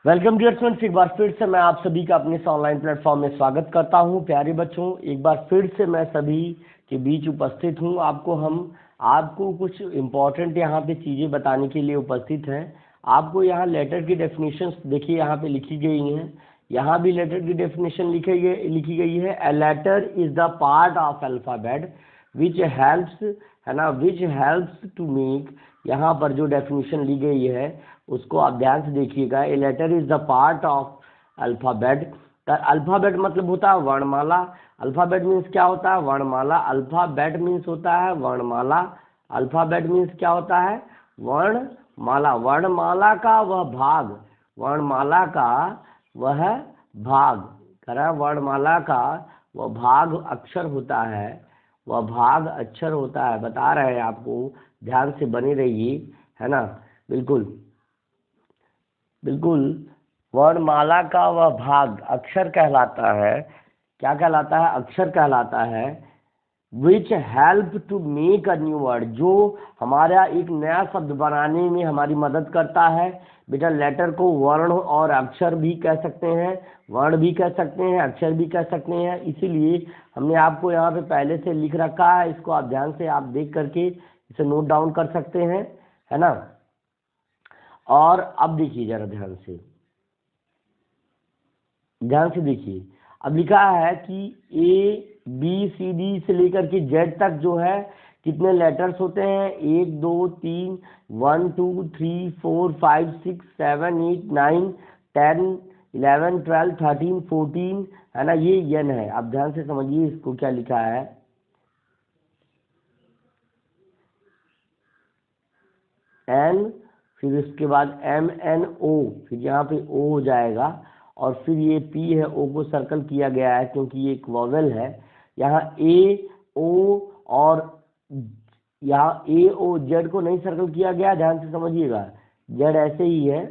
Welcome dear students, एक बार फिर से मैं आप सभी का अपने इस ऑनलाइन प्लेटफॉर्म में स्वागत करता हूं। प्यारे बच्चों, एक बार फिर से मैं सभी के बीच उपस्थित हूं। आपको कुछ इम्पोर्टेंट यहाँ पे चीज़ें बताने के लिए उपस्थित हैं। आपको यहाँ लेटर की डेफिनेशंस देखिए यहाँ पे लिखी गई हैं। यहाँ भी लेटर की डेफिनेशन लिखी गई है। A letter is the part of alphabet which helps, है ना, विच हेल्प्स टू मेक। यहाँ पर जो डेफिनेशन ली गई है उसको आप ध्यान से देखिएगा। A letter is the part of alphabet. Alphabet मतलब होता है वर्णमाला। अल्फ़ाबेट मीन्स क्या होता है? वर्णमाला। अल्फ़ाबेट मीन्स होता है वर्णमाला। अल्फ़ाबेट मीन्स क्या होता है? वर्णमाला। वर्णमाला का वह भाग, वर्णमाला का वह भाग, करा वर्णमाला का वह भाग अक्षर होता है, वह भाग अक्षर होता है। बता रहे हैं आपको, ध्यान से बने रहिए, है ना। बिल्कुल बिल्कुल, वर्णमाला का वह भाग अक्षर कहलाता है। क्या कहलाता है? अक्षर कहलाता है। Which help to make a new word, जो हमारा एक नया शब्द बनाने में हमारी मदद करता है। बेटा, लेटर को वर्ण और अक्षर भी कह सकते हैं, वर्ण भी कह सकते हैं, अक्षर भी कह सकते हैं। इसीलिए हमने आपको यहाँ पे पहले से लिख रखा है। इसको आप ध्यान से आप देख करके इसे नोट डाउन कर सकते हैं, है ना। और अब देखिए जरा ध्यान से देखिए। अब लिखा है कि ABCD से लेकर के Z तक जो है कितने लेटर्स होते हैं? 1 2 3, 1 2 3 4 5 6 7 8 9 10 11 12 13 14, है ना। ये n है। आप ध्यान से समझिए इसको क्या लिखा है। N, फिर उसके बाद MNO, फिर यहाँ पे O हो जाएगा, और फिर ये P है, O को सर्कल किया गया है क्योंकि ये एक वॉवेल है। यहाँ AO, और यहाँ AOZ को नहीं सर्कल किया गया, ध्यान से समझिएगा। Z ऐसे ही है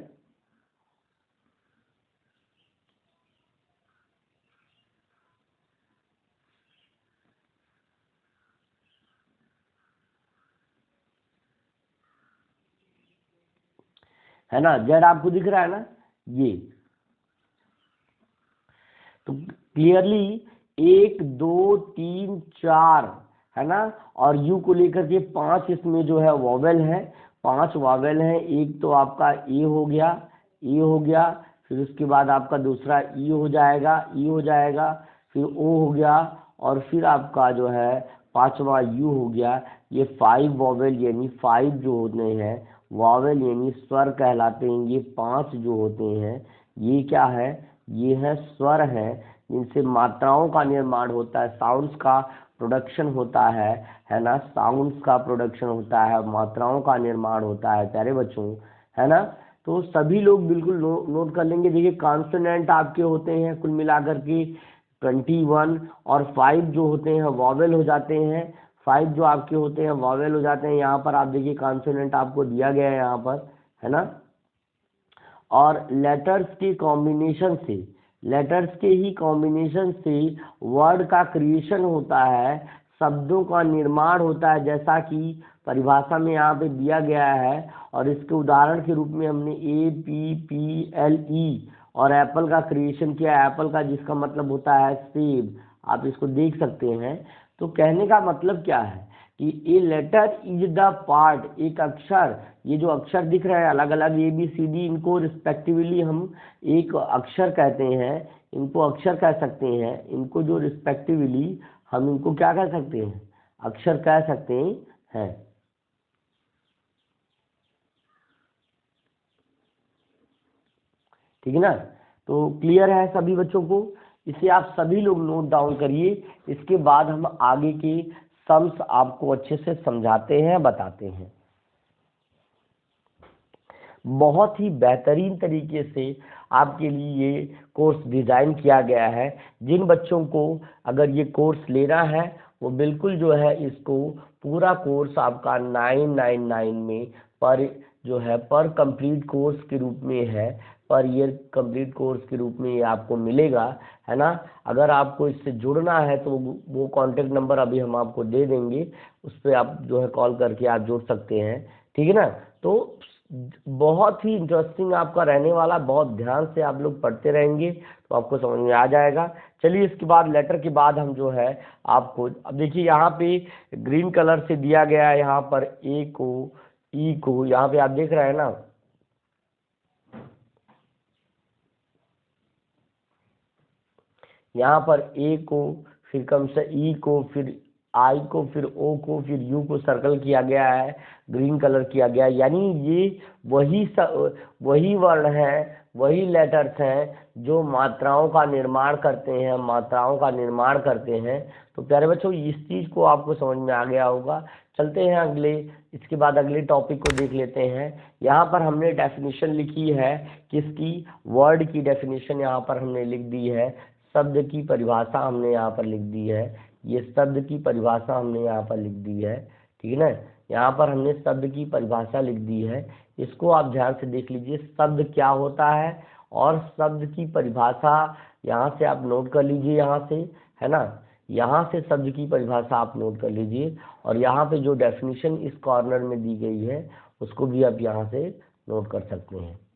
ना। Z आपको दिख रहा है ना, ये तो क्लियरली 1 2 3 4, है ना। और यू को लेकर के 5 इसमें जो है वॉवेल है, 5 वॉवेल है। एक तो आपका ए हो गया, ए हो गया, फिर उसके बाद आपका दूसरा ई हो जाएगा, ई हो जाएगा, फिर ओ हो गया, और फिर आपका जो है 5वां यू हो गया। ये 5 वॉवेल यानी 5 जो होते हैं वॉवेल यानी स्वर कहलाते हैं। ये 5 जो होते हैं ये क्या है? ये है स्वर है, जिनसे मात्राओं का निर्माण होता है, साउंड्स का प्रोडक्शन होता है ना। साउंड्स का प्रोडक्शन होता है, मात्राओं का निर्माण होता है प्यारे बच्चों, है ना। तो सभी लोग बिल्कुल नोट कर लेंगे। देखिए, कॉन्सोनेंट आपके होते हैं कुल मिलाकर के 21, और 5 जो होते हैं वॉवेल हो जाते हैं। 5 जो आपके होते हैं वॉवेल हो जाते हैं। यहाँ पर आप देखिए कॉन्सोनेंट आपको दिया गया है यहाँ पर, है ना। और लेटर्स के कॉम्बिनेशन से, लेटर्स के ही कॉम्बिनेशन से वर्ड का क्रिएशन होता है, शब्दों का निर्माण होता है, जैसा कि परिभाषा में यहाँ पे दिया गया है। और इसके उदाहरण के रूप में हमने APPLE और एप्पल का क्रिएशन किया। एप्पल का जिसका मतलब होता है सेब, आप इसको देख सकते हैं। तो कहने का मतलब क्या है कि a letter is the part, एक अक्षर, ये जो अक्षर दिख रहे हैं अलग अलग ABCD, इनको रिस्पेक्टिवली हम एक अक्षर कहते हैं, इनको अक्षर कह सकते हैं। इनको जो रिस्पेक्टिवली हम इनको क्या कह सकते हैं? अक्षर कह सकते हैं। ठीक है ना। तो क्लियर है सभी बच्चों को? इसे आप सभी लोग नोट डाउन करिए। इसके बाद हम आगे के सम्स आपको अच्छे से समझाते हैं, बताते हैं। बहुत ही बेहतरीन तरीके से आपके लिए ये कोर्स डिज़ाइन किया गया है। जिन बच्चों को अगर ये कोर्स लेना है वो बिल्कुल जो है इसको पूरा कोर्स आपका 999 में पर जो है पर कंप्लीट कोर्स के रूप में है, पर ईयर कंप्लीट कोर्स के रूप में ये आपको मिलेगा, है ना। अगर आपको इससे जुड़ना है तो वो कॉन्टेक्ट नंबर अभी हम आपको दे देंगे, उस पर आप जो है कॉल करके आप जुड़ सकते हैं। ठीक है ना। तो बहुत ही इंटरेस्टिंग आपका रहने वाला, बहुत ध्यान से आप लोग पढ़ते रहेंगे तो आपको समझ में आ जाएगा। चलिए इसके बाद लेटर के बाद हम जो है आपको, अब देखिए यहाँ पे ग्रीन कलर से दिया गया है, यहाँ पर ए को, ई को, यहाँ पे आप देख रहे हैं ना, यहाँ पर ए को, फिर कम से ई को, फिर आई को, फिर ओ को, फिर यू को सर्कल किया गया है, ग्रीन कलर किया गया है। यानी ये वही वर्ण हैं, वही लेटर्स हैं जो मात्राओं का निर्माण करते हैं, मात्राओं का निर्माण करते हैं। तो प्यारे बच्चों, इस चीज को आपको समझ में आ गया होगा। चलते हैं अगले, इसके बाद अगले टॉपिक को देख लेते हैं। यहाँ पर हमने डेफिनेशन लिखी है, किसकी, वर्ड की डेफिनेशन यहाँ पर हमने लिख दी है, शब्द की परिभाषा हमने यहाँ पर लिख दी है, ये शब्द की परिभाषा हमने यहाँ पर लिख दी है, ठीक है ना। यहाँ पर हमने शब्द की परिभाषा लिख दी है, इसको आप ध्यान से देख लीजिए, शब्द क्या होता है और शब्द की परिभाषा यहाँ से आप नोट कर लीजिए, यहाँ से, है ना, यहाँ से शब्द की परिभाषा आप नोट कर लीजिए, और यहाँ पे जो डेफिनेशन इस कॉर्नर में दी गई है उसको भी आप यहाँ से नोट कर सकते हैं।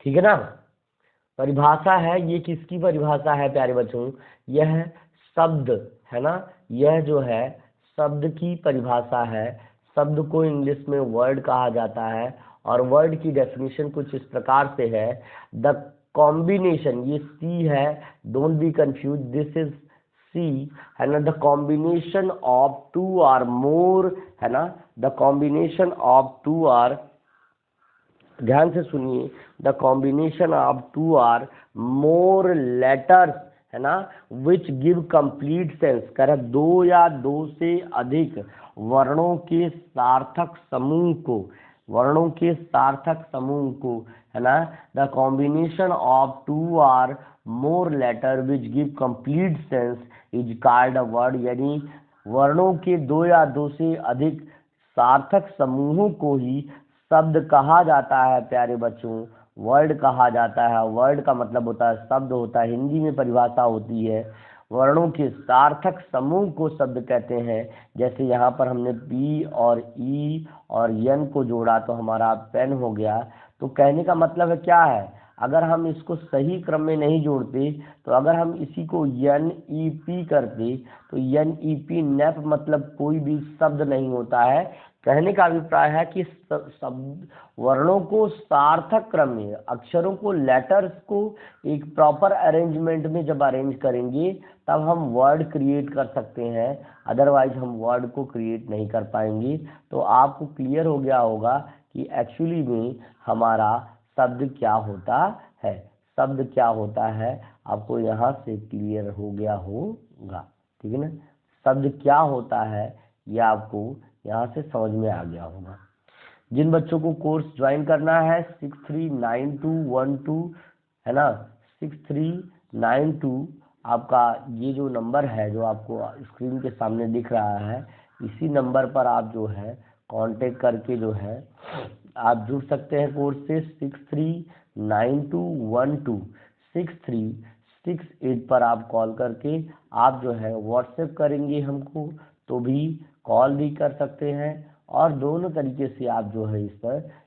ठीक है ना, परिभाषा है, ये किसकी परिभाषा है प्यारे बच्चों, यह शब्द, है ना, यह जो है शब्द की परिभाषा है। शब्द को इंग्लिश में वर्ड कहा जाता है, और वर्ड की डेफिनेशन कुछ इस प्रकार से है, द कॉम्बिनेशन, ये सी है, don't be confuse, this is C, है ना, the combination of two or more, है ना, the combination of two or, ध्यान से सुनिए, the combination of two or more letters, है ना, विच गिव कंप्लीट सेंस, कर दो या दो से अधिक वर्णों के सार्थक समूह को, वर्णों के सार्थक समूह को, है ना, the combination of two or more letter which give complete sense is called a word, यानी वर्णों के दो या दो से अधिक सार्थक समूहों को ही शब्द कहा जाता है प्यारे बच्चों, वर्ड कहा जाता है। वर्ड का मतलब होता है शब्द होता है, हिंदी में परिभाषा होती है, वर्णों के सार्थक समूह को शब्द कहते हैं। जैसे यहाँ पर हमने पी और ई और यन को जोड़ा तो हमारा पेन हो गया। तो कहने का मतलब है क्या है, अगर हम इसको सही क्रम में नहीं जोड़ते, तो अगर हम इसी को एन ई पी करते तो एन ई पी नेप मतलब कोई भी शब्द नहीं होता है। कहने का अभिप्राय है कि शब्द वर्णों को सार्थक क्रम में, अक्षरों को, लेटर्स को एक प्रॉपर अरेंजमेंट में जब अरेंज करेंगे तब हम वर्ड क्रिएट कर सकते हैं, अदरवाइज हम वर्ड को क्रिएट नहीं कर पाएंगे। तो आपको क्लियर हो गया होगा कि एक्चुअली में हमारा शब्द क्या होता है, शब्द क्या होता है, आपको यहाँ से क्लियर हो गया होगा, ठीक है ना। शब्द क्या होता है ये आपको यहाँ से समझ में आ गया होगा। जिन बच्चों को कोर्स ज्वाइन करना है 639212, है ना, 6392, आपका ये जो नंबर है जो आपको स्क्रीन के सामने दिख रहा है, इसी नंबर पर आप जो है कांटेक्ट करके जो है आप जुड़ सकते हैं कोर्स से। 6392126368 पर आप कॉल करके आप जो है व्हाट्सएप करेंगे हमको तो भी कॉल भी कर सकते हैं, और दोनों तरीके से आप जो है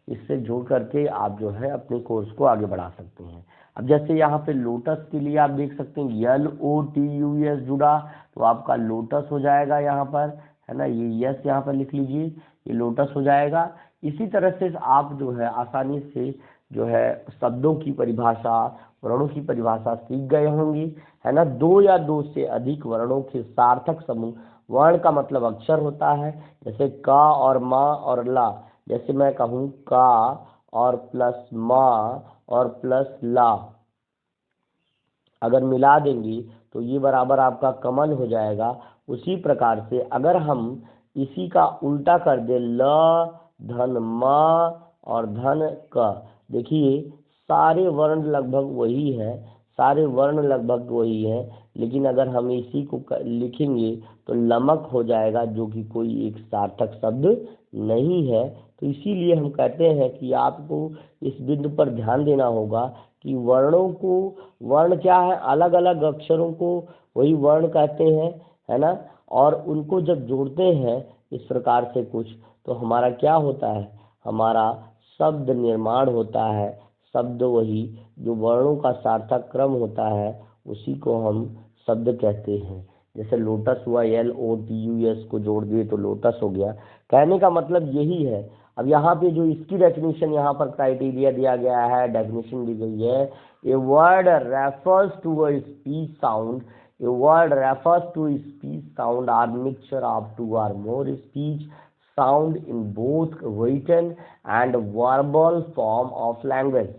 इससे जोड़ करके आप जो है अपने कोर्स को आगे बढ़ा सकते हैं। अब जैसे यहाँ पे लोटस के लिए आप देख सकते हैं LOTUS जुड़ा, तो आपका लोटस हो जाएगा यहाँ पर, है ना, ये यस यहाँ पर लिख लीजिए, ये लोटस हो जाएगा। इसी तरह से आप जो है आसानी से जो है शब्दों की परिभाषा, वर्णों की परिभाषा सीख गए होंगे, है ना। दो या दो से अधिक वर्णों के सार्थक समूह, वर्ण का मतलब अक्षर होता है, जैसे का और माँ और ला, जैसे मैं कहूँ का और प्लस माँ और प्लस ला, अगर मिला देंगी तो ये बराबर आपका कमल हो जाएगा। उसी प्रकार से अगर हम इसी का उल्टा कर दे, ल धन म और धन क, देखिए सारे वर्ण लगभग वही है, सारे वर्ण लगभग वही है, लेकिन अगर हम इसी को लिखेंगे तो लमक हो जाएगा, जो कि कोई एक सार्थक शब्द नहीं है। तो इसीलिए हम कहते हैं कि आपको इस बिंदु पर ध्यान देना होगा कि वर्णों को, वर्ण क्या है, अलग अलग अक्षरों को वही वर्ण कहते हैं, है ना। और उनको जब जोड़ते हैं इस प्रकार से कुछ, तो हमारा क्या होता है, हमारा शब्द निर्माण होता है। शब्द वही जो वर्णों का सार्थक क्रम होता है उसी को हम शब्द कहते हैं। जैसे लोटस हुआ, LOTUS को जोड़ दिए तो लोटस हो गया। कहने का मतलब यही है। अब यहाँ पे जो इसकी डेफिनेशन यहाँ पर क्राइटेरिया दिया गया है, डेफिनेशन दी गई है, a word refers to a speech sound, a word refers to speech sound or mixture of two or more speech sound in both written and verbal form of language.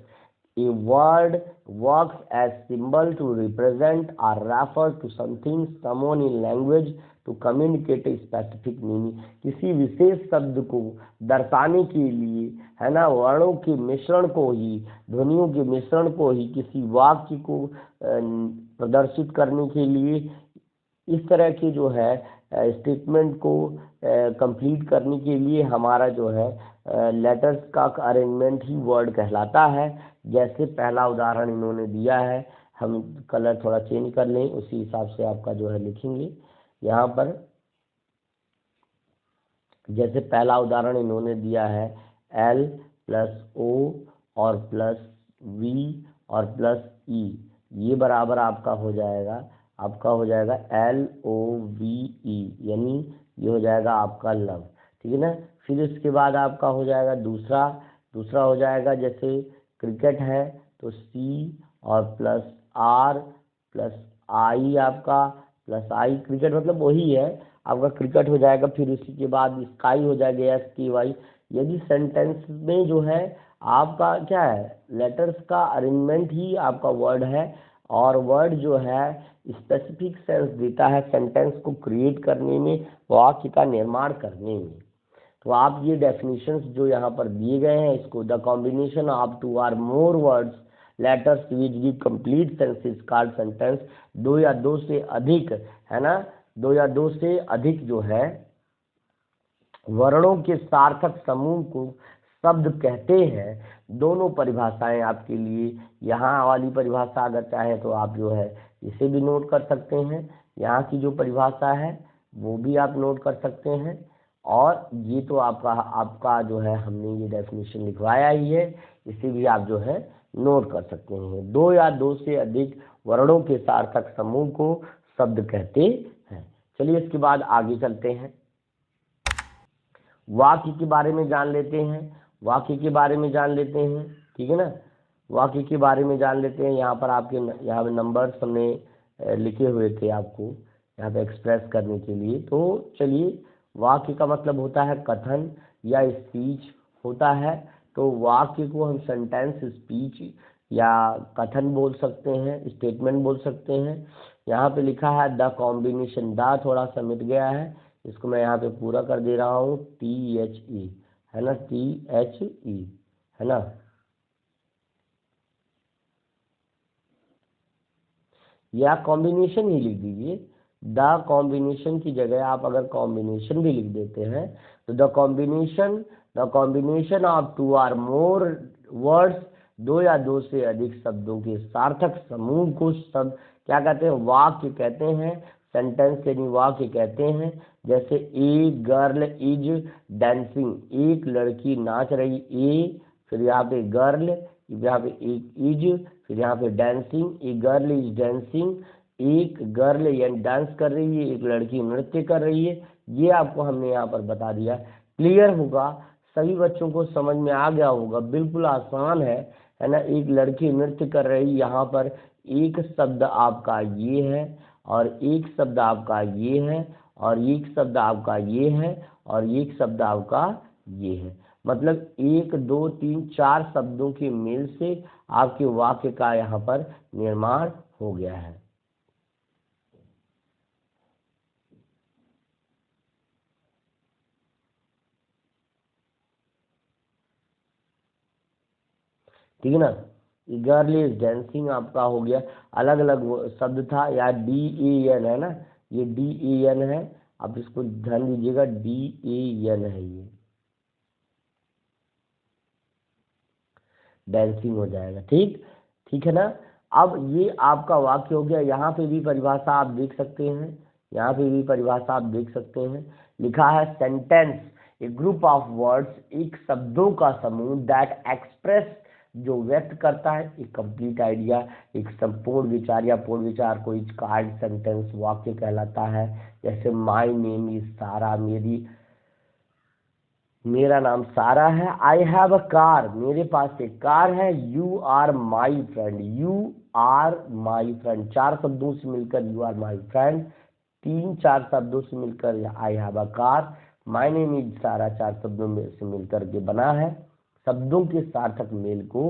A word works as symbol to represent or refer to something, someone in language to communicate a specific meaning. किसी विशेष शब्द को दर्शाने के लिए, है ना, वर्णों के मिश्रण को ही, ध्वनियों के मिश्रण को ही किसी वाक्य को प्रदर्शित करने के लिए, इस तरह के जो है स्टेटमेंट को कंप्लीट करने के लिए हमारा जो है लेटर्स का अरेंजमेंट ही वर्ड कहलाता है। जैसे पहला उदाहरण इन्होंने दिया है, हम कलर थोड़ा चेंज कर लें, उसी हिसाब से आपका जो है लिखेंगे यहाँ पर। जैसे पहला उदाहरण इन्होंने दिया है L + O और +V और +E, ये बराबर आपका हो जाएगा LOVE, यानी ये हो जाएगा आपका लव, ठीक है ना। फिर इसके बाद आपका हो जाएगा दूसरा हो जाएगा, जैसे क्रिकेट है तो C और +R +I, आपका +I, क्रिकेट मतलब वही है आपका क्रिकेट हो जाएगा। फिर उसी के बाद स्काई हो जाएगा SKY। यदि सेंटेंस में जो है आपका क्या है, लेटर्स का अरेंजमेंट ही आपका वर्ड है, और वर्ड जो है स्पेसिफिक सेंस देता है सेंटेंस को क्रिएट करने में, वाक्य का निर्माण करने में। तो आप ये डेफिनेशंस जो यहाँ पर दिए गए हैं, इसको the combination of 2 or more words letters which give complete senses called sentence. 2 या 2 से अधिक, है ना, 2 या 2 से अधिक जो है वर्णों के सार्थक समूह को शब्द कहते हैं। दोनों परिभाषाएं आपके लिए, यहाँ वाली परिभाषा अगर चाहे तो आप जो है इसे भी नोट कर सकते हैं, यहाँ की जो परिभाषा है वो भी आप नोट कर सकते हैं, और ये तो आपका जो है हमने ये डेफिनेशन लिखवाया ही है, इसे भी आप जो है नोट कर सकते हैं। 2 या 2 से अधिक वर्णों के सार्थक समूह को शब्द कहते हैं। चलिए इसके बाद आगे चलते हैं, वाक्य के बारे में जान लेते हैं। ठीक है ना, वाक्य के बारे में जान लेते हैं। यहाँ पर आपके यहाँ पे नंबर्स हमने लिखे हुए थे आपको यहाँ पे एक्सप्रेस करने के लिए। तो चलिए, वाक्य का मतलब होता है कथन या स्पीच होता है। तो वाक्य को हम सेंटेंस, स्पीच या कथन बोल सकते हैं, स्टेटमेंट बोल सकते हैं। यहाँ पे लिखा है द कॉम्बिनेशन, द थोड़ा सा मिट गया है, इसको मैं यहाँ पे पूरा कर दे रहा हूँ, THE, है ना, THE, है ना। या कॉम्बिनेशन ही लिख दीजिए, द कॉम्बिनेशन की जगह आप अगर कॉम्बिनेशन भी लिख देते हैं तो the combination of 2 or more words, 2 या 2 से अधिक शब्दों के सार्थक समूह को शब्द क्या कहते हैं, वाक्य कहते हैं। सेंटेंस यानी वाक्य कहते हैं। जैसे ए गर्ल इज डांसिंग, एक लड़की नाच रही, ए फिर यहाँ पे गर्ल, यहाँ पे एक इज, फिर यहाँ पे dancing, a girl is dancing, एक गर्ल यानी डांस कर रही है, एक लड़की नृत्य कर रही है। ये आपको हमने यहाँ पर बता दिया। क्लियर होगा, सभी बच्चों को समझ में आ गया होगा, बिल्कुल आसान है ना। एक लड़की नृत्य कर रही, यहाँ पर एक शब्द आपका ये है, और एक शब्द आपका ये है, और एक शब्द आपका ये है, और एक शब्द आपका ये है। मतलब 1 2 3 4 शब्दों के मेल से आपके वाक्य का यहाँ पर निर्माण हो गया है। ठीक है ना, गर्ल इज डांसिंग आपका हो गया। अलग अलग शब्द था, या DAN है ना, ये DAN है, आप इसको ध्यान दीजिएगा, DAN है ये। डांसिंग हो जाएगा। ठीक ठीक है ना। अब ये आपका वाक्य हो गया। यहाँ पे भी परिभाषा आप देख सकते हैं, यहाँ पे भी परिभाषा आप देख सकते हैं। लिखा है sentence A group of words, एक शब्दों का समूह, दैट एक्सप्रेस, जो व्यक्त करता है एक कंप्लीट आइडिया, एक संपूर्ण विचार या पूर्ण विचार को इज कार्ड सेंटेंस वाक्य कहलाता है। जैसे माई नेम इज सारा, मेरा नाम सारा है। आई हैव अ कार, मेरे पास एक कार है। You are my friend, you are my friend, 4 शब्दों से मिलकर यू आर माई फ्रेंड, 3-4 शब्दों से मिलकर I have a car. My name is सारा 4 शब्दों में से मिलकर के बना है। शब्दों के सार्थक मेल को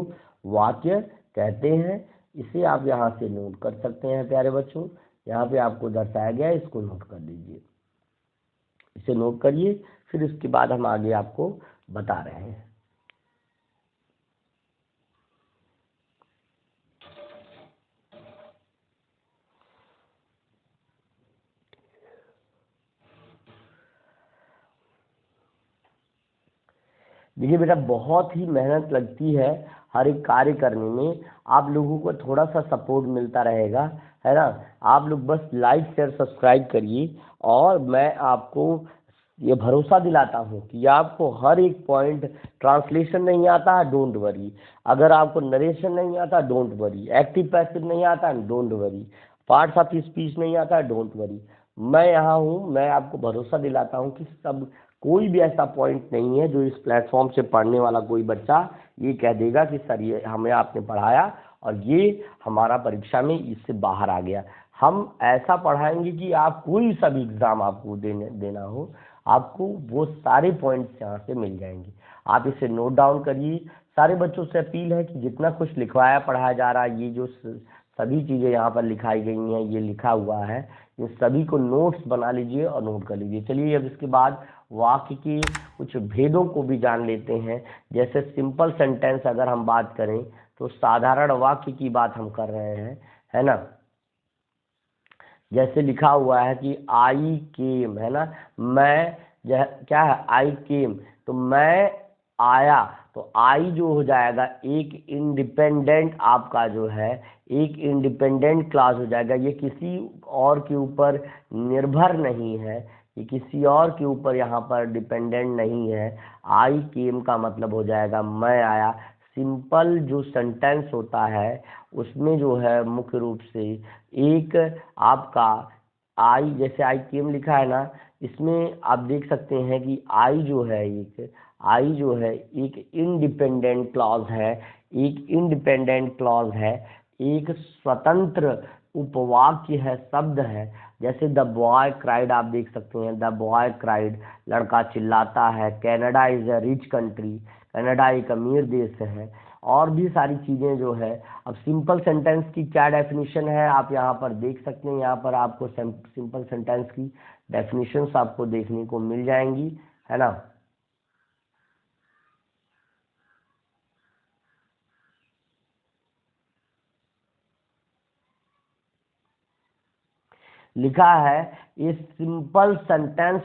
वाक्य कहते हैं। इसे आप यहाँ से नोट कर सकते हैं प्यारे बच्चों, यहाँ पे आपको दर्शाया गया है, इसको नोट कर लीजिए, इसे नोट करिए, फिर इसके बाद हम आगे आपको बता रहे हैं। देखिए बेटा, बहुत ही मेहनत लगती है हर एक कार्य करने में। आप लोगों को थोड़ा सा सपोर्ट मिलता रहेगा, है ना। आप लोग बस लाइक शेयर सब्सक्राइब करिए, और मैं आपको ये भरोसा दिलाता हूँ कि आपको हर एक पॉइंट, ट्रांसलेशन नहीं आता है डोंट वरी, अगर आपको नरेशन नहीं आता डोंट वरी, एक्टिव पैसिव नहीं आता don't worry, parts of speech नहीं आता डोंट वरी, मैं यहाँ हूँ। मैं आपको भरोसा दिलाता हूँ कि सब, कोई भी ऐसा पॉइंट नहीं है जो इस प्लेटफॉर्म से पढ़ने वाला कोई बच्चा ये कह देगा कि सर ये हमें आपने पढ़ाया और ये हमारा परीक्षा में इससे बाहर आ गया। हम ऐसा पढ़ाएंगे कि आप कोई सा भी एग्ज़ाम आपको देना हो, आपको वो सारे पॉइंट्स यहाँ से मिल जाएंगे। आप इसे नोट डाउन करिए। सारे बच्चों से अपील है कि जितना कुछ लिखवाया पढ़ाया जा रहा है, ये जो सभी चीज़ें यहाँ पर लिखाई गई हैं, ये लिखा हुआ है, इन सभी को नोट्स बना लीजिए और नोट कर लीजिए। चलिए अब इसके बाद वाक्य के कुछ भेदों को भी जान लेते हैं। जैसे सिंपल सेंटेंस अगर हम बात करें तो साधारण वाक्य की बात हम कर रहे हैं, है ना। जैसे लिखा हुआ है कि आई केम, है ना, मैं, क्या है, आई केम, तो मैं आया, तो आई जो हो जाएगा एक इंडिपेंडेंट, आपका जो है एक इंडिपेंडेंट क्लास हो जाएगा। ये किसी और के ऊपर निर्भर नहीं है, ये किसी और के ऊपर यहाँ पर डिपेंडेंट नहीं है। आई केम का मतलब हो जाएगा मैं आया। सिंपल जो सेंटेंस होता है उसमें जो है मुख्य रूप से एक आपका आई, जैसे आई केम लिखा है ना, इसमें आप देख सकते हैं कि आई जो है एक इंडिपेंडेंट क्लॉज है, एक इंडिपेंडेंट क्लॉज है, एक स्वतंत्र उपवाक्य है, शब्द है। जैसे द बॉय क्राइड, आप देख सकते हैं द बॉय क्राइड, लड़का चिल्लाता है। Canada is a rich country, Canada एक अमीर देश है। और भी सारी चीज़ें जो है। अब सिंपल सेंटेंस की क्या डेफिनेशन है आप यहाँ पर देख सकते हैं, यहाँ पर आपको सिंपल सेंटेंस की डेफिनेशंस आपको देखने को मिल जाएंगी, है ना। लिखा है a simple sentence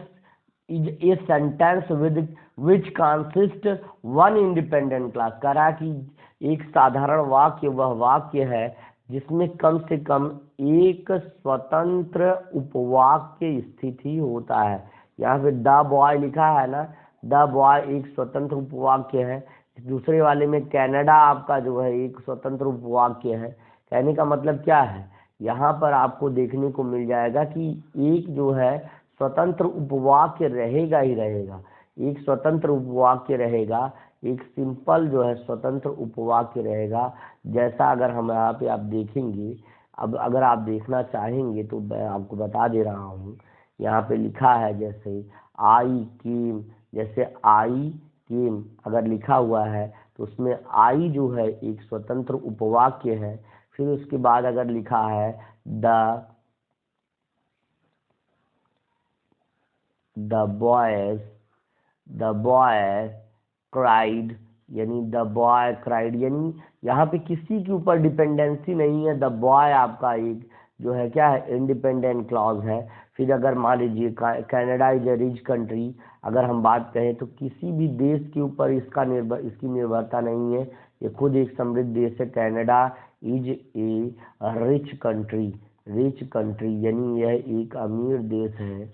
is a sentence with which consist one independent class. कह रहा है कि एक साधारण वाक्य वह वाक्य है जिसमें कम से कम एक स्वतंत्र उपवाक्य स्थिति होता है। यहाँ पे द बॉय लिखा है ना, द बॉय एक स्वतंत्र उपवाक्य है। दूसरे वाले में कनाडा आपका जो है एक स्वतंत्र उपवाक्य है। कहने का मतलब क्या है, यहाँ पर आपको देखने को मिल जाएगा कि एक जो है स्वतंत्र उपवाक्य रहेगा ही रहेगा, एक स्वतंत्र उपवाक्य रहेगा, एक सिंपल जो है स्वतंत्र उपवाक्य रहेगा। जैसा अगर हम यहाँ पे आप देखेंगे, अब अगर आप देखना चाहेंगे तो मैं आपको बता दे रहा हूँ। यहाँ पे लिखा है जैसे आई केम, जैसे आई केम अगर लिखा हुआ है तो उसमें आई जो है एक स्वतंत्र उपवाक्य है। फिर उसके बाद अगर लिखा है द बॉय क्राइड, यानी द बॉय क्राइड, यानी यहाँ पे किसी के ऊपर डिपेंडेंसी नहीं है। द बॉय आपका एक जो है क्या है, इंडिपेंडेंट क्लॉज है। फिर अगर मान लीजिए Canada is a rich country, अगर हम बात करें तो किसी भी देश के ऊपर इसकी निर्भरता नहीं है, ये खुद एक समृद्ध देश है। Canada is a rich country, rich country यानी यह एक अमीर देश है।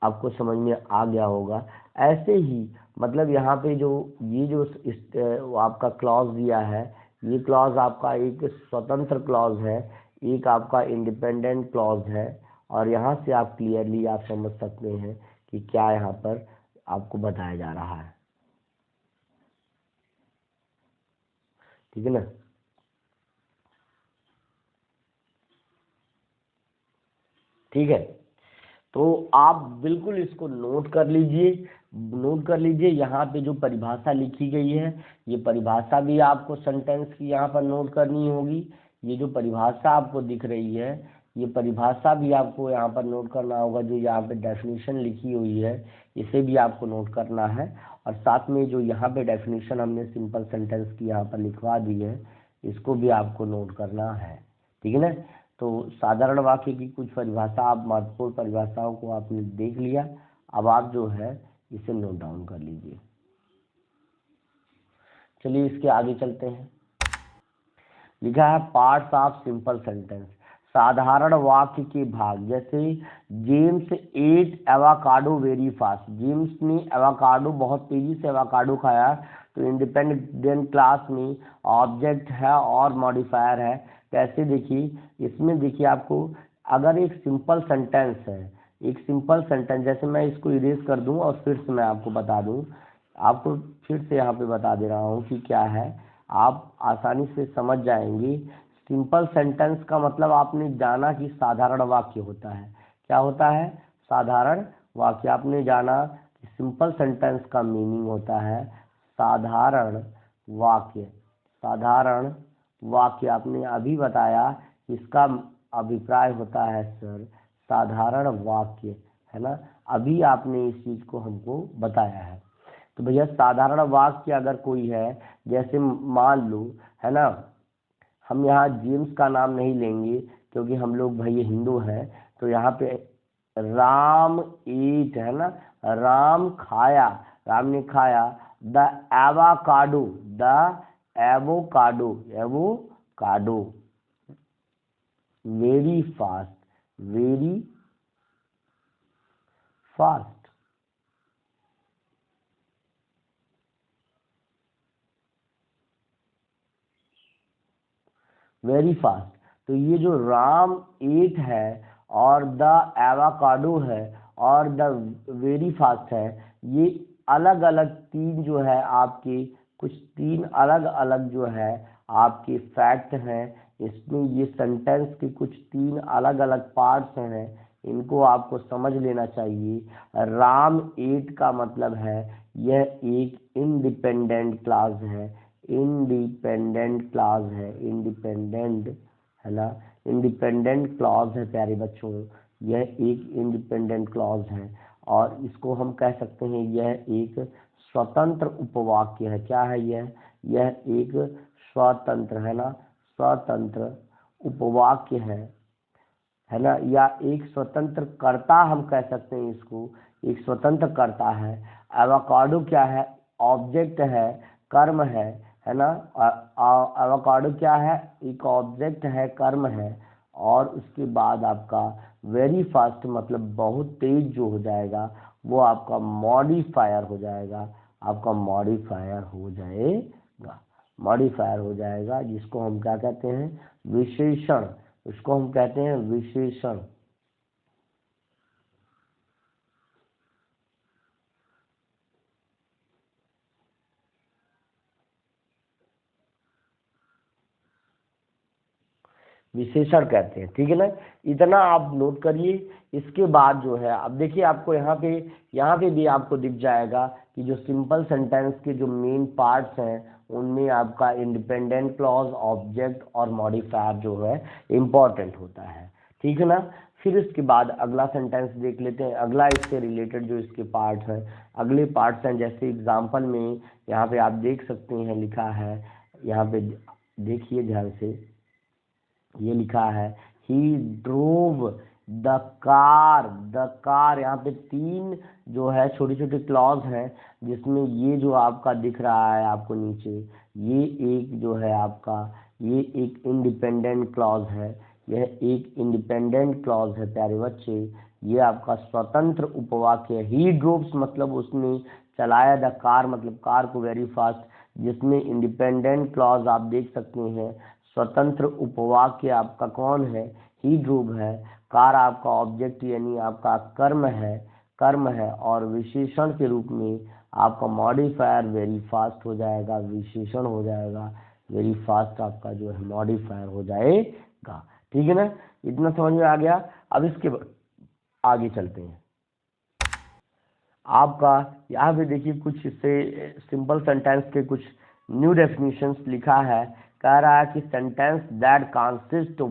आपको समझ में आ गया होगा। ऐसे ही मतलब यहाँ पे जो ये जो आपका क्लॉज दिया है, ये क्लॉज आपका एक स्वतंत्र क्लॉज है, एक आपका इंडिपेंडेंट क्लॉज है। और यहाँ से आप क्लियरली आप समझ सकते हैं कि क्या यहाँ पर आपको बताया जा रहा है। ठीक है ना। ठीक है, तो आप बिल्कुल इसको नोट कर लीजिए, नोट कर लीजिए। यहाँ पे जो परिभाषा लिखी गई है, ये परिभाषा भी आपको सेंटेंस की यहाँ पर नोट करनी होगी। ये जो परिभाषा आपको दिख रही है, ये परिभाषा भी आपको यहाँ पर नोट करना होगा। जो यहाँ पे डेफिनेशन लिखी हुई है, इसे भी आपको नोट करना है। और साथ में जो यहाँ पे डेफिनेशन हमने सिंपल सेंटेंस की यहाँ पर लिखवा दी है, इसको भी आपको नोट करना है। ठीक है ना। तो साधारण वाक्य की कुछ परिभाषा, आप महत्वपूर्ण परिभाषाओं को आपने देख लिया। अब आप जो है इसे नोट डाउन कर लीजिए। चलिए इसके आगे चलते हैं। लिखा है पार्ट्स ऑफ सिंपल सेंटेंस, साधारण वाक्य के भाग। जैसे James ate avocado very fast, James ने एवाकाडो बहुत तेजी से एवाकाडो खाया। तो इंडिपेंडेंट क्लास में ऑब्जेक्ट है और मॉडिफायर है। कैसे देखिए, इसमें देखिए आपको अगर एक सिंपल सेंटेंस है, एक सिंपल सेंटेंस, जैसे मैं इसको इरेज कर दूं और फिर से मैं आपको बता दूं, आपको फिर से यहाँ पे बता दे रहा हूँ कि क्या है, आप आसानी से समझ जाएंगे। सिंपल सेंटेंस का मतलब आपने जाना कि साधारण वाक्य होता है। क्या होता है? साधारण वाक्य। आपने जाना कि सिंपल सेंटेंस का मीनिंग होता है साधारण वाक्य। साधारण वाक्य आपने अभी बताया, इसका अभिप्राय होता है सर साधारण वाक्य, है ना। अभी आपने इस चीज को हमको बताया है। तो भैया साधारण वाक्य अगर कोई है, जैसे मान लो, है ना, हम यहाँ जेम्स का नाम नहीं लेंगे क्योंकि हम लोग भाई हिंदू हैं। तो यहाँ पे राम ईट, है ना, राम खाया, राम ने खाया the avocado, the avocado, avocado very fast, very fast, very fast. तो ये जो राम एट है और द एवोकाडो है और द वेरी फास्ट है, ये अलग अलग तीन जो है आपके, कुछ तीन अलग अलग जो है आपके फैक्ट हैं। इसमें ये सेंटेंस के कुछ तीन अलग अलग पार्ट्स हैं, इनको आपको समझ लेना चाहिए। राम एट का मतलब है यह एक इंडिपेंडेंट क्लास है, इंडिपेंडेंट क्लॉज है, इंडिपेंडेंट, है ना, इंडिपेंडेंट क्लॉज है प्यारे बच्चों। यह एक इंडिपेंडेंट क्लॉज है और इसको हम कह सकते हैं यह एक स्वतंत्र उपवाक्य है। क्या है यह एक स्वतंत्र, है ना, स्वतंत्र उपवाक्य है ना, या एक स्वतंत्र कर्ता हम कह सकते हैं इसको, एक स्वतंत्र कर्ता है। एवोकाडो क्या है? ऑब्जेक्ट है, कर्म है ना। एवोकाडो क्या है? एक ऑब्जेक्ट है, कर्म है। और उसके बाद आपका वेरी फास्ट मतलब बहुत तेज जो हो जाएगा, वो आपका मॉडिफायर हो जाएगा, आपका मॉडिफायर हो जाएगा, मॉडिफायर हो जाएगा, जिसको हम क्या कहते हैं? विशेषण। उसको हम कहते हैं विशेषण। विशेषण कहते हैं। ठीक है ना, इतना आप नोट करिए। इसके बाद जो है, अब देखिए आपको यहाँ पे भी आपको दिख जाएगा कि जो सिंपल सेंटेंस के जो मेन पार्ट्स हैं, उनमें आपका इंडिपेंडेंट क्लॉज, ऑब्जेक्ट और मॉडिफायर जो है इम्पोर्टेंट होता है। ठीक है ना। फिर इसके बाद अगला सेंटेंस देख लेते हैं। अगला इससे रिलेटेड जो इसके पार्ट्स हैं, अगले पार्ट्स हैं, जैसे एग्जाम्पल में यहाँ पे आप देख सकते हैं लिखा है, यहाँ पे देखिए ध्यान से, ये लिखा है ही ड्रोव द कार, यहाँ पे 3 जो है छोटे छोटे क्लॉज हैं, जिसमें ये जो आपका दिख रहा है आपको नीचे, ये एक जो है आपका, ये एक इंडिपेंडेंट क्लॉज है, यह एक इंडिपेंडेंट क्लॉज है प्यारे बच्चे। ये आपका स्वतंत्र उपवाक्य, ही ड्रोव्स मतलब उसने चलाया, द कार मतलब कार को वेरी फास्ट, जिसमें इंडिपेंडेंट क्लॉज आप देख सकते हैं। स्वतंत्र उपवाक्य आपका कौन है, ही ड्रोव है। कार आपका ऑब्जेक्ट यानी आपका कर्म है और विशेषण के रूप में आपका मॉडिफायर वेरी फास्ट हो जाएगा, विशेषण हो जाएगा, वेरी फास्ट आपका जो है मॉडिफायर हो जाएगा। ठीक है ना, इतना समझ में आ गया। अब इसके आगे चलते हैं। आपका यहाँ पे देखिए कुछ इससे सिंपल सेंटेंस के कुछ न्यू डेफिनेशंस लिखा है। कह रहा है कि sentence that consist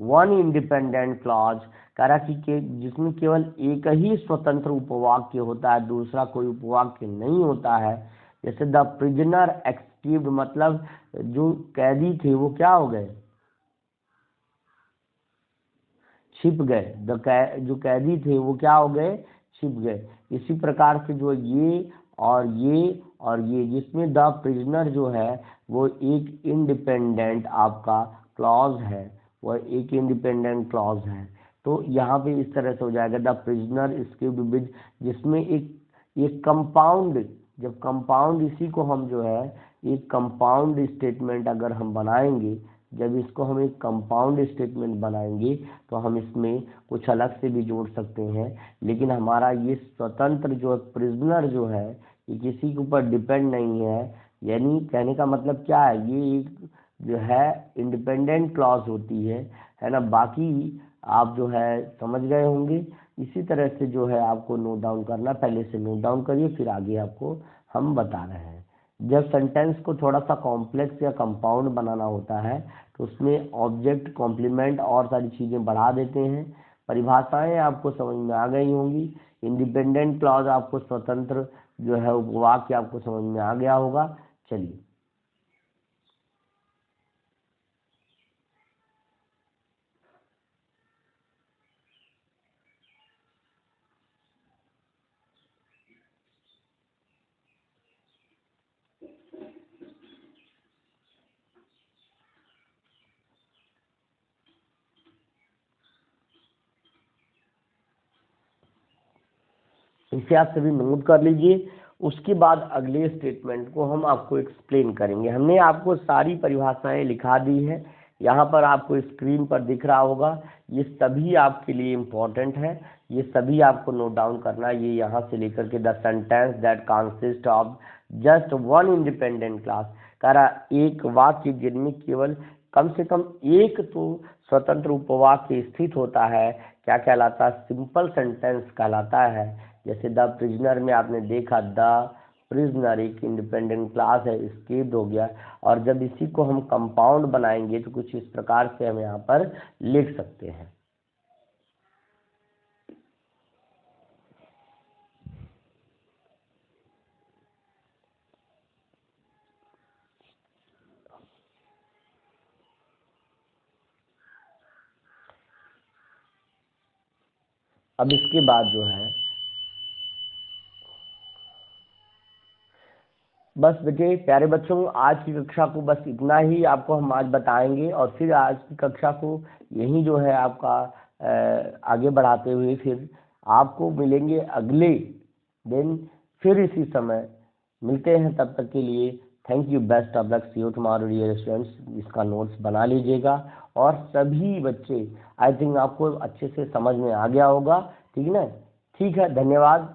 one independent clause, कह रहा है कि जिसमें केवल एक ही स्वतंत्र उपवाक्य होता है, दूसरा कोई उपवाक्य नहीं होता है। जैसे द प्रिजनर एस्केप्ड मतलब जो कैदी थे वो क्या हो गए, छिप गए। जो कैदी थे वो क्या हो गए, छिप गए। इसी प्रकार से जो ये और ये जिसमें द प्रिजनर जो है वो एक इंडिपेंडेंट आपका क्लॉज है, वह एक इंडिपेंडेंट क्लॉज है। तो यहाँ पे इस तरह से हो जाएगा द प्रिजनर एस्केप्ड विद, जिसमें एक कंपाउंड, जब कंपाउंड इसी को हम जो है एक कंपाउंड स्टेटमेंट अगर हम बनाएंगे, जब इसको हम एक कंपाउंड स्टेटमेंट बनाएंगे तो हम इसमें कुछ अलग से भी जोड़ सकते हैं। लेकिन हमारा ये स्वतंत्र जो प्रिजनर जो है ये किसी के ऊपर डिपेंड नहीं है, यानी कहने का मतलब क्या है, ये एक जो है इंडिपेंडेंट क्लॉज होती है ना। बाकी आप जो है समझ गए होंगे। इसी तरह से जो है आपको नोट डाउन करना, पहले से नोट डाउन करिए फिर आगे आपको हम बता रहे हैं। जब सेंटेंस को थोड़ा सा कॉम्प्लेक्स या कंपाउंड बनाना होता है तो उसमें ऑब्जेक्ट, कॉम्प्लीमेंट और सारी चीज़ें बढ़ा देते हैं। परिभाषाएं आपको समझ में आ गई होंगी। इंडिपेंडेंट क्लॉज आपको स्वतंत्र जो है उपवाक्य आपको समझ में आ गया होगा। चलिए इसे आप सभी नोट कर लीजिए। उसके बाद अगले स्टेटमेंट को हम आपको एक्सप्लेन करेंगे। हमने आपको सारी परिभाषाएं लिखा दी हैं, यहाँ पर आपको स्क्रीन पर दिख रहा होगा। ये सभी आपके लिए इम्पोर्टेंट है, ये सभी आपको नोट डाउन करना है। ये यहाँ से लेकर के the sentence that consist of just one independent class, कह रहा एक वाक्य जिनमें केवल कम से कम एक तो स्वतंत्र उपवाक्य स्थित होता है, क्या कहलाता है, सिंपल सेंटेंस कहलाता है। जैसे द प्रिजनर में आपने देखा द प्रिजनर एक इंडिपेंडेंट क्लास है, एस्केप्ड हो गया। और जब इसी को हम कंपाउंड बनाएंगे तो कुछ इस प्रकार से हम यहाँ पर लिख सकते हैं। अब इसके बाद जो है बस बेटे प्यारे बच्चों, आज की कक्षा को बस इतना ही आपको हम आज बताएंगे और फिर आज की कक्षा को यही जो है आपका आगे बढ़ाते हुए फिर आपको मिलेंगे अगले दिन फिर इसी समय मिलते हैं। तब तक के लिए thank you, best of luck, see you tomorrow dear students. इसका नोट्स बना लीजिएगा और सभी बच्चे आई थिंक आपको अच्छे से समझ में आ गया होगा। ठीक है ना, ठीक है, धन्यवाद।